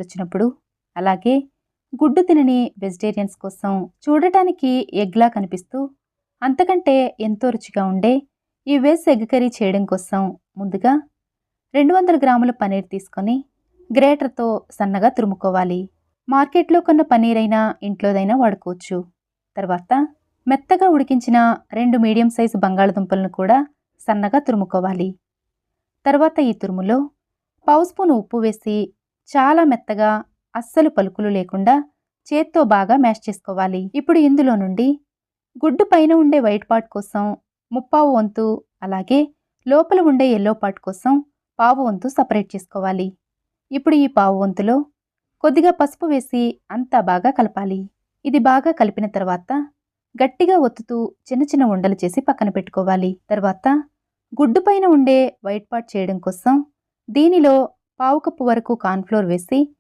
వచ్చినప్పుడు, అలాగే గుడ్డు తినని వెజిటేరియన్స్ కోసం చూడటానికి ఎగ్లా కనిపిస్తూ అంతకంటే ఎంతో రుచిగా ఉండే ఈ వెజ్ ఎగ్ కర్రీ చేయడం కోసం ముందుగా 200 గ్రాముల పనీర్ తీసుకొని గ్రేటర్తో సన్నగా తురుముకోవాలి. మార్కెట్లో కొన్న పనీర్ అయినా ఇంట్లోదైనా వాడుకోవచ్చు. తర్వాత మెత్తగా ఉడికించిన 2 మీడియం సైజు బంగాళదుంపలను కూడా సన్నగా తురుముకోవాలి. తర్వాత ఈ తురుములో పావు స్పూను ఉప్పు వేసి చాలా మెత్తగా అస్సలు పలుకులు లేకుండా చేత్తో బాగా మ్యాష్ చేసుకోవాలి. ఇప్పుడు ఇందులో నుండి గుడ్డు పైన ఉండే వైట్ పార్ట్ కోసం ముప్పావు వంతు, అలాగే లోపల ఉండే ఎల్లో పార్ట్ కోసం పావు వంతు సపరేట్ చేసుకోవాలి. ఇప్పుడు ఈ పావు వంతులో కొద్దిగా పసుపు వేసి అంతా బాగా కలపాలి. ఇది బాగా కలిపిన తర్వాత గట్టిగా ఒత్తుతూ చిన్న చిన్న ఉండలు చేసి పక్కన పెట్టుకోవాలి. తర్వాత గుడ్డు పైన ఉండే వైట్ పార్ట్ చేయడం కోసం దీనిలో పావు కప్పు వరకు కార్న్ఫ్లోర్ వేసి